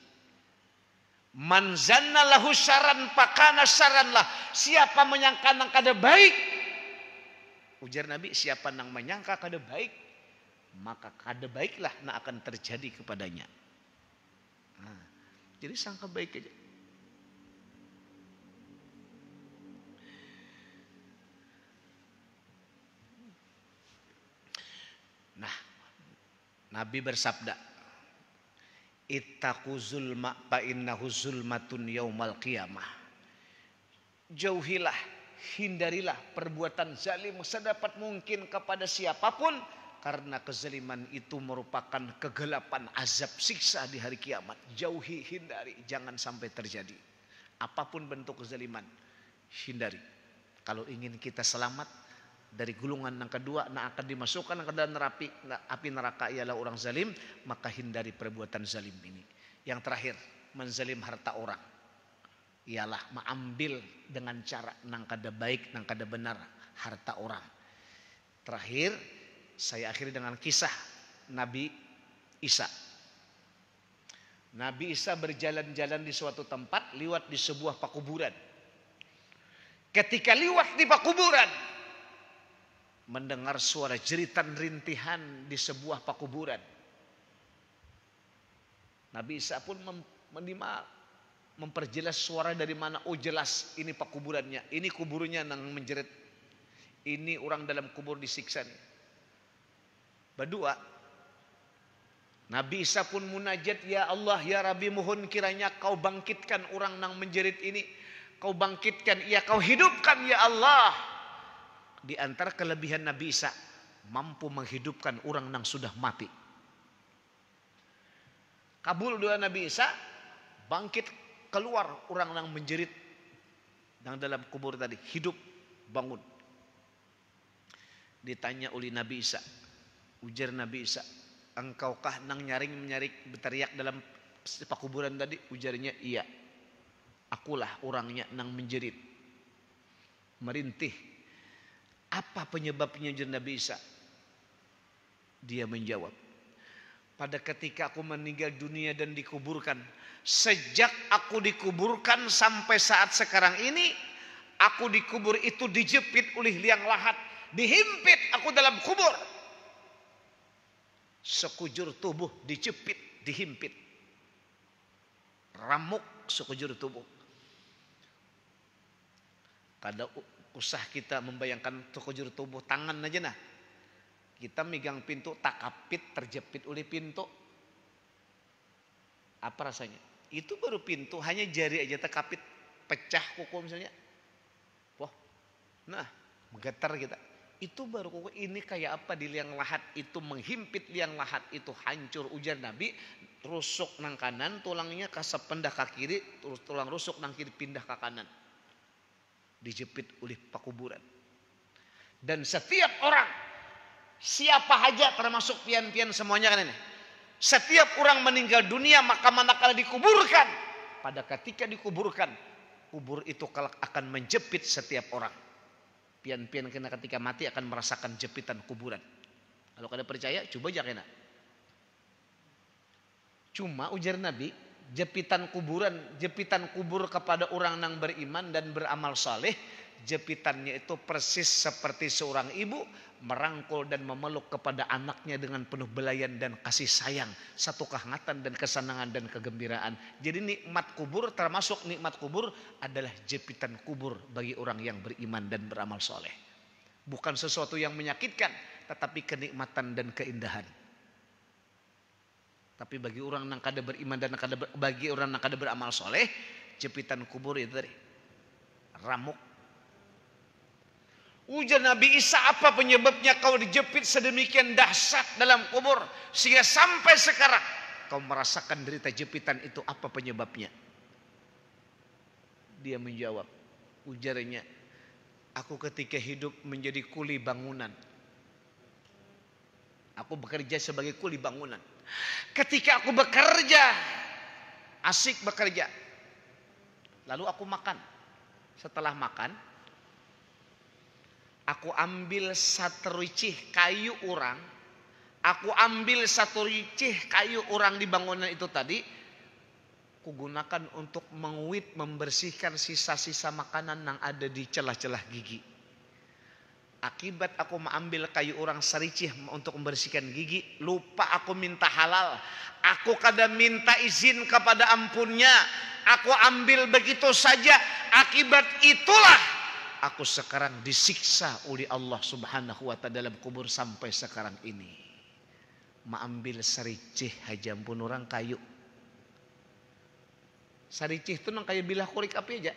Man zanna lahu syarran fakana syarran lah. Siapa menyangka nang kada baik, ujar Nabi, siapa nang menyangka kada baik, maka kada baiklah yang akan terjadi kepadanya. Nah, jadi sangka baik aja. Nah, Nabi bersabda, ittaqu zulma fa innahu zulmatun yaumal qiyamah. Jauhilah, hindarilah perbuatan zalim sedapat mungkin kepada siapapun, karena kezaliman itu merupakan kegelapan azab siksa di hari kiamat. Jauhi, hindari, jangan sampai terjadi. Apapun bentuk kezaliman, hindari. Kalau ingin kita selamat dari gulungan yang kedua, yang akan dimasukkan ke dalam api neraka ialah orang zalim, maka hindari perbuatan zalim ini. Yang terakhir, menzalim harta orang, ialah mengambil dengan cara nang kada baik, nang kada benar harta orang. Terakhir, saya akhiri dengan kisah Nabi Isa. Nabi Isa berjalan-jalan di suatu tempat, liwat di sebuah pakuburan. Ketika liwat di pakuburan, mendengar suara jeritan rintihan di sebuah pakuburan. Nabi Isa pun memperjelas suara dari mana. Oh jelas, ini pakuburannya, ini kuburnya yang menjerit, ini orang dalam kubur disiksa nih. Berdua, Nabi Isa pun munajat, ya Allah, ya Rabbi, mohon kiranya kau bangkitkan orang yang menjerit ini. Kau bangkitkan, ya kau hidupkan ya Allah. Di antara kelebihan Nabi Isa, mampu menghidupkan orang yang sudah mati. Kabul doa Nabi Isa, bangkit keluar orang yang menjerit yang dalam kubur tadi, hidup, bangun. Ditanya oleh Nabi Isa, ujar Nabi Isa, engkaukah nang menyarik berteriak dalam pakuburan tadi? Ujarnya, iya, akulah orangnya nang menjerit. merintih. Apa penyebabnya Nabi Isa? Dia menjawab, pada ketika aku meninggal dunia dan dikuburkan, sejak aku dikuburkan sampai saat sekarang ini, aku dikubur itu dijepit oleh liang lahat, dihimpit aku dalam kubur. Sekujur tubuh dijepit, dihimpit, ramuk sekujur tubuh. Kada usah kita membayangkan sekujur tubuh, tangan aja nah. Kita megang pintu, tak kapit, terjepit oleh pintu. Apa rasanya? Itu baru pintu, hanya jari aja terkapit, pecah kuku misalnya. Wah, nah menggetar kita. Itu baru kuku. Ini kayak apa di liang lahat itu, menghimpit liang lahat itu hancur, ujar Nabi. Rusuk nang kanan, tulangnya kasap pindah ke kiri, tulang rusuk nang kiri pindah ke kanan. Dijepit oleh pakuburan. Dan setiap orang, siapa saja termasuk pian-pian semuanya kan ini, setiap orang meninggal dunia maka manakala dikuburkan, pada ketika dikuburkan, kubur itu akan menjepit setiap orang. Pian-pian kena ketika mati akan merasakan jepitan kuburan. Kalau kada percaya coba aja kena. Cuma ujar Nabi, jepitan kubur kepada orang yang beriman dan beramal saleh, jepitannya itu persis seperti seorang ibu merangkul dan memeluk kepada anaknya dengan penuh belayan dan kasih sayang, satu kehangatan dan kesenangan dan kegembiraan. Jadi nikmat kubur, termasuk nikmat kubur adalah jepitan kubur bagi orang yang beriman dan beramal soleh. Bukan sesuatu yang menyakitkan, tetapi kenikmatan dan keindahan. Tapi bagi orang yang kada beriman dan bagi orang yang kada beramal soleh, jepitan kubur itu tadi ramuk. Ujar Nabi Isa, apa penyebabnya kau dijepit sedemikian dahsyat dalam kubur sehingga sampai sekarang kau merasakan derita jepitan itu, apa penyebabnya? Dia menjawab, ujarnya, aku ketika hidup menjadi kuli bangunan. Aku bekerja sebagai kuli bangunan. Ketika aku bekerja, asik bekerja, lalu aku makan. Setelah makan, aku ambil satu ricih kayu orang. Aku ambil satu ricih kayu orang di bangunan itu tadi. Kugunakan untuk menguit, membersihkan sisa-sisa makanan yang ada di celah-celah gigi. Akibat aku mengambil kayu orang sericih untuk membersihkan gigi, lupa aku minta halal. Aku kada minta izin kepada ampunnya. Aku ambil begitu saja. Akibat itulah aku sekarang disiksa oleh Allah Subhanahu wa ta'ala dalam kubur sampai sekarang ini. Mengambil sericih aja ampun orang kayu. Sericih itu nang kayu bilah kurik api aja.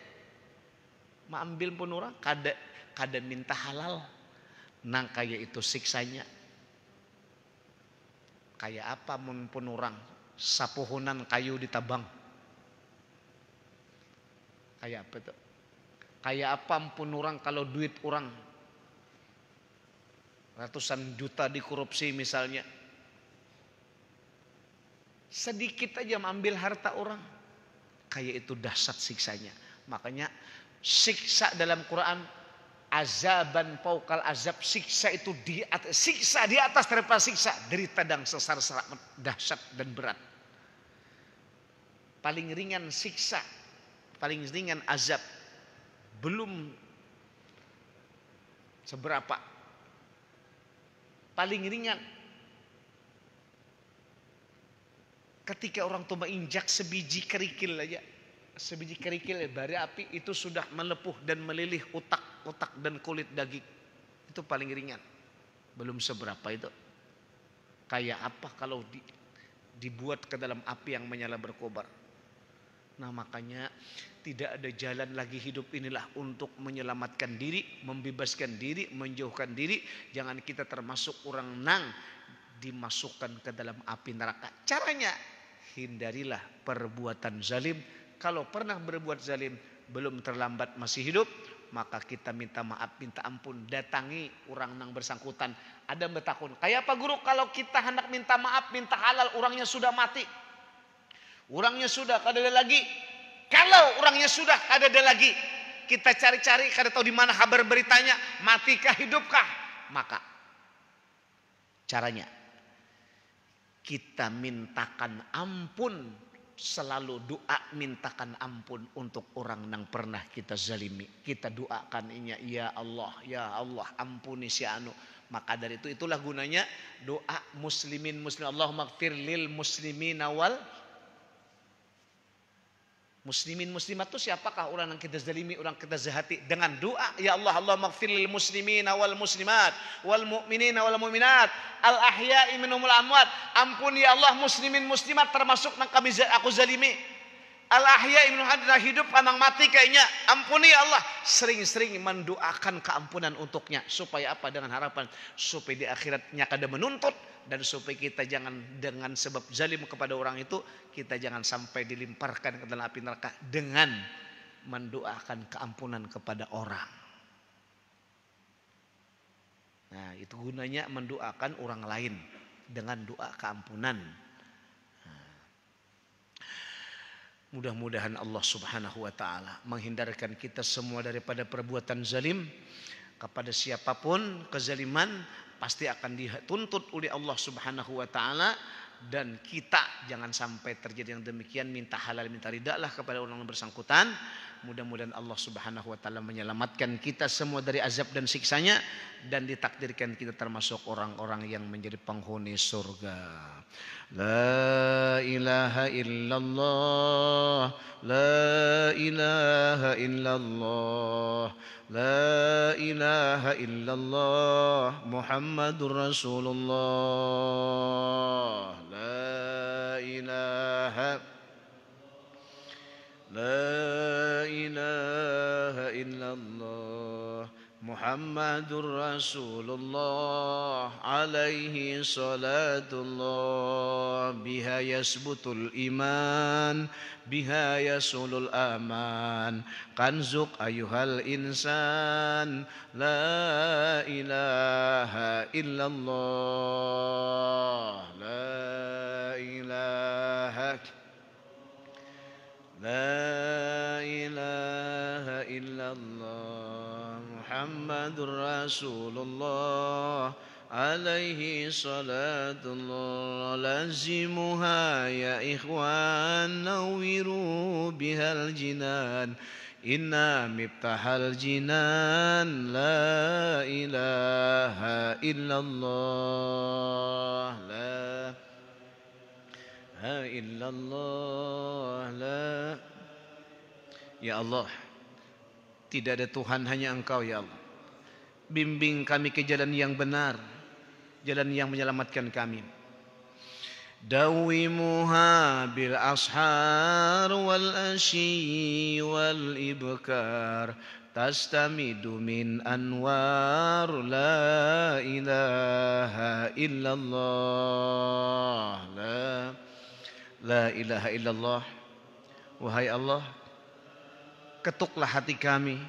Mengambil pun orang kada minta halal. Nang kaya itu siksanya. Kayak apa pun orang sapuhunan kayu ditabang. Kayak apa itu? Kayak apa pun orang kalau duit orang ratusan juta dikorupsi misalnya, sedikit aja mengambil harta orang, kayak itu dahsyat siksanya. Makanya siksa dalam Quran, azaban paukal azab, siksa itu di atas, siksa di atas daripada siksa, derita dan sesar sangat dahsyat dan berat. Paling ringan siksa, paling ringan azab, belum seberapa. Paling ringan ketika orang tua menginjak sebiji kerikil aja. Sebiji kerikil bara api itu sudah melepuh dan melilih otak dan kulit daging. Itu paling ringan. Belum seberapa itu. Kayak apa kalau dibuat ke dalam api yang menyala berkobar. Nah makanya tidak ada jalan lagi hidup inilah untuk menyelamatkan diri, membebaskan diri, menjauhkan diri. Jangan kita termasuk orang nang dimasukkan ke dalam api neraka. Caranya, hindarilah perbuatan zalim. Kalau pernah berbuat zalim, belum terlambat masih hidup, maka kita minta maaf, minta ampun, datangi orang yang bersangkutan. Ada betakun, kayak apa guru kalau kita hendak minta maaf, minta halal, orangnya sudah mati, orangnya sudah kada ada lagi. Kalau orangnya sudah kada ada lagi, kita cari-cari kada tahu di mana kabar beritanya, matikah hidupkah? Maka caranya kita mintakan ampun, selalu doa mintakan ampun untuk orang yang pernah kita zalimi. Kita doakan inya, ya Allah ampuni si anu. Maka dari itu itulah gunanya doa muslimin muslim. Allahumma ighfir lil muslimin wal muslimin muslimat itu siapakah? Orang yang kita zalimi, orang kita zahati. Dengan doa, ya Allah, Allahumma ighfir lil muslimin wal muslimat wal mu'minin wal mu'minat al ahya'i minhumul amwat. Ampuni ya Allah muslimin muslimat termasuk nang kami aku zalimi. Al ahya'i minhum hidup amang mati kayaknya. Ampuni ya Allah. Sering-sering mendoakan keampunan untuknya. Supaya apa? Dengan harapan supaya di akhiratnya kada menuntut, dan supaya kita jangan dengan sebab zalim kepada orang itu, kita jangan sampai dilimparkan ke dalam api neraka dengan mendoakan keampunan kepada orang. Nah, itu gunanya mendoakan orang lain dengan doa keampunan. Mudah-mudahan Allah Subhanahu wa taala menghindarkan kita semua daripada perbuatan zalim. Kepada siapapun kezaliman pasti akan dituntut oleh Allah Subhanahu wa taala, dan kita jangan sampai terjadi yang demikian. Minta halal minta ridhalah kepada orang yang bersangkutan. Mudah-mudahan Allah Subhanahu wa taala menyelamatkan kita semua dari azab dan siksanya, dan ditakdirkan kita termasuk orang-orang yang menjadi penghuni surga. La ilaha illallah, la ilaha illallah, la ilaha illallah, Muhammadur Rasulullah. La ilaha La ilaha illallah, Muhammadur Rasulullah. Alaihi salatullah. Biha yasbutul iman, biha yasulul aman. Kanzuk ayuhal insan. La ilaha illallah, la ilaha La ilaha illallah, Muhammadur Rasulullah. Alaihi salatullah. Lazimuha ya ikhwan, nawiru bihal jinan. Inna miftahal jinan. La ilaha illallah, la illallah, la. Ya Allah, tidak ada Tuhan hanya Engkau ya Allah. Bimbing kami ke jalan yang benar, jalan yang menyelamatkan kami. Dawimuha bil ashar wal ashi wal ibkar. Tastamidu min anwar. La ilaha illallah, La ilaha illallah. Wahai Allah, ketuklah hati kami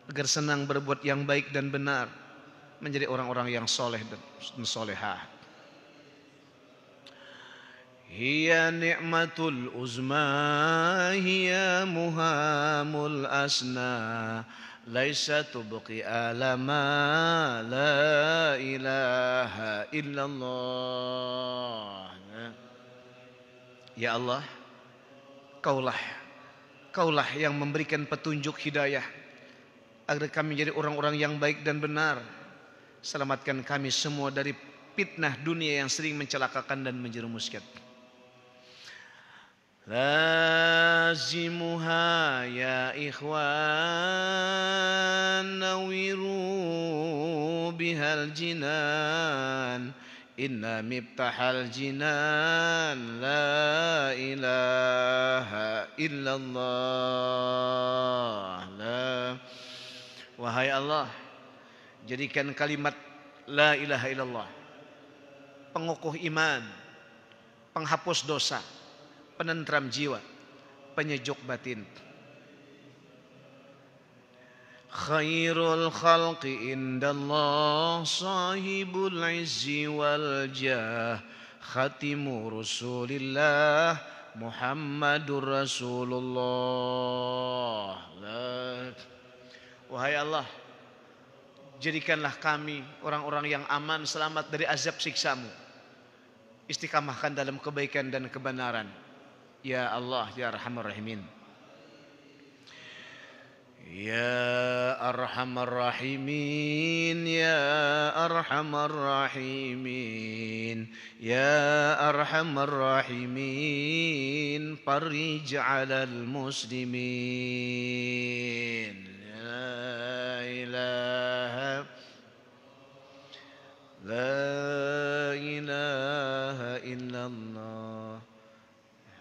agar senang berbuat yang baik dan benar, menjadi orang-orang yang soleh dan solehah. Hiya ni'matul uzma, hiya muhamul asna. Laisa tubqi alama. La ilaha illallah. Ya Allah, Kaulah yang memberikan petunjuk hidayah agar kami menjadi orang-orang yang baik dan benar. Selamatkan kami semua dari fitnah dunia yang sering mencelakakan dan menjerumuskan. Lazimuha ya ikhwan, nawiru bihal jinan. Inna miftahal jinan. La ilaha illallah, la. Wahai Allah, jadikan kalimat la ilaha illallah pengukuh iman, penghapus dosa, penentram jiwa, penyejuk batin. Khairul khalqi indallah, sahibul izzi wal jah, khatimu rasulillah, Muhammadur Rasulullah. Wahai Allah, jadikanlah kami orang-orang yang aman, selamat dari azab siksa-Mu. Istiqamahkan dalam kebaikan dan kebenaran. Ya Allah, ya Arhamar Rahimin. Ya Arhamar Rahimin, Ya Arhamar Rahimin, Ya Arhamar Rahimin, farij 'alal muslimin. La ilaha illallah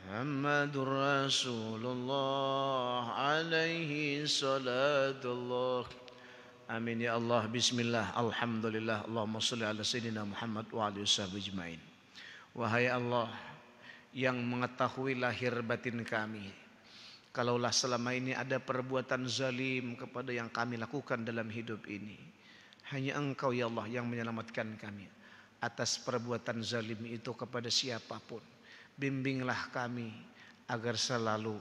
Muhammadur Rasulullah alaihi salatullah. Amin ya Allah. Bismillah. Alhamdulillah. Allahumma sholli ala sayyidina Muhammad wa alihi washabihi ajmain. Wahai Allah yang mengetahui lahir batin kami, kalaulah selama ini ada perbuatan zalim kepada yang kami lakukan dalam hidup ini, hanya Engkau ya Allah yang menyelamatkan kami atas perbuatan zalim itu kepada siapapun. Bimbinglah kami agar selalu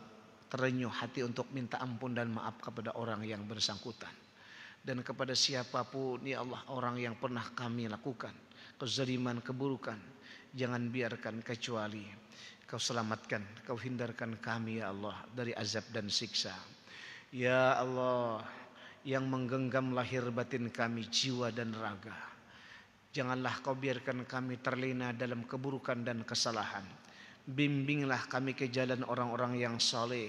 terenyuh hati untuk minta ampun dan maaf kepada orang yang bersangkutan. Dan kepada siapapun ya Allah orang yang pernah kami lakukan kezaliman, keburukan, jangan biarkan kecuali Kau selamatkan, Kau hindarkan kami ya Allah dari azab dan siksa. Ya Allah yang menggenggam lahir batin kami, jiwa dan raga, janganlah Kau biarkan kami terlena dalam keburukan dan kesalahan. Bimbinglah kami ke jalan orang-orang yang saleh,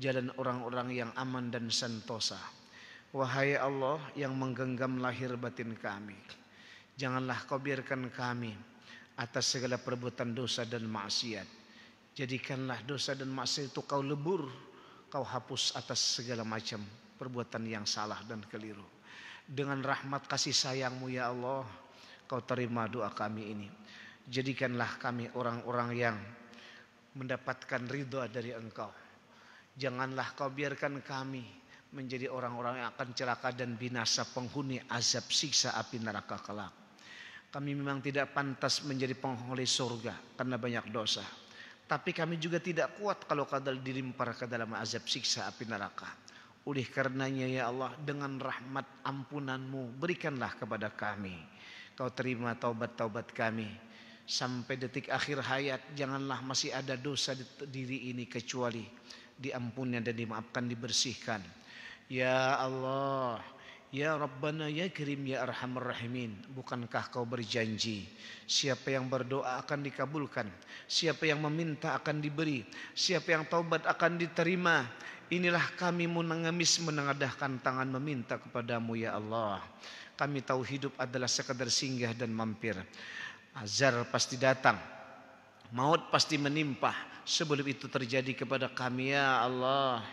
jalan orang-orang yang aman dan sentosa. Wahai Allah yang menggenggam lahir batin kami, janganlah Kau biarkan kami atas segala perbuatan dosa dan maksiat. Jadikanlah dosa dan maksiat itu Kau lebur, Kau hapus atas segala macam perbuatan yang salah dan keliru. Dengan rahmat kasih sayang-Mu ya Allah, Kau terima doa kami ini. Jadikanlah kami orang-orang yang mendapatkan ridha dari Engkau. Janganlah Kau biarkan kami menjadi orang-orang yang akan celaka dan binasa, penghuni azab siksa api neraka kelak. Kami memang tidak pantas menjadi penghuni surga karena banyak dosa. Tapi kami juga tidak kuat kalau kadal dilimpar ke dalam azab siksa api neraka. Oleh karenanya ya Allah, dengan rahmat ampunan-Mu berikanlah kepada kami. Kau terima taubat-taubat kami. Sampai detik akhir hayat janganlah masih ada dosa di diri ini kecuali diampuni dan dimaafkan, dibersihkan. Ya Allah, ya Rabbana ya Karim ya Arhamar Rahimin, bukankah Kau berjanji siapa yang berdoa akan dikabulkan, siapa yang meminta akan diberi, siapa yang taubat akan diterima. Inilah kami mengemis menengadahkan tangan meminta kepadamu ya Allah. Kami tahu hidup adalah sekadar singgah dan mampir. Azab pasti datang, maut pasti menimpa. Sebelum itu terjadi kepada kami ya Allah,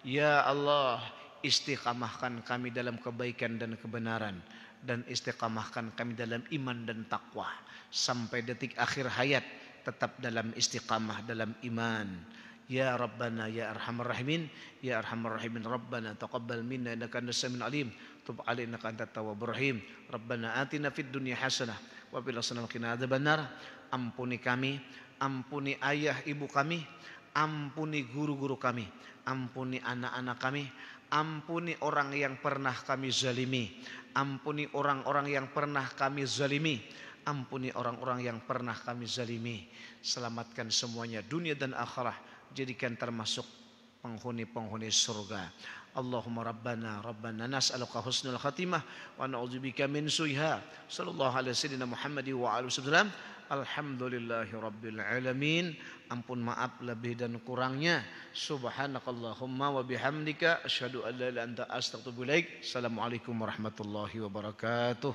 ya Allah, istiqamahkan kami dalam kebaikan dan kebenaran, dan istiqamahkan kami dalam iman dan takwa sampai detik akhir hayat tetap dalam istiqamah dalam iman. Ya Rabbana ya Arhamar Rahimin, ya Arhamar Rahimin, Rabbana taqabbal minna innaka antas samiul alim, tub alaina innaka antat tawwabur rahim. Rabbana atina fid dunya hasanah wa fil akhirati qina adzabannar. Ampuni kami, ampuni ayah ibu kami, ampuni guru-guru kami, ampuni anak-anak kami, ampuni orang yang pernah kami zalimi, ampuni orang-orang yang pernah kami zalimi, ampuni orang-orang yang pernah kami zalimi. Selamatkan semuanya dunia dan akhirat, jadikan termasuk penghuni-penghuni surga. Allahumma rabbana nas'aluka husnul khatimah wa na'udzubika min su'iha. Sallallahu alaihi wasallam Muhammad wa alihi wasallam. Alhamdulillahi rabbil alamin. Ampun maaf lebih dan kurangnya. Subhanakallahumma wa bihamdika asyhadu an la ilaha illa anta astaghfiruka wa atubu ilaik. Assalamualaikum warahmatullahi wabarakatuh.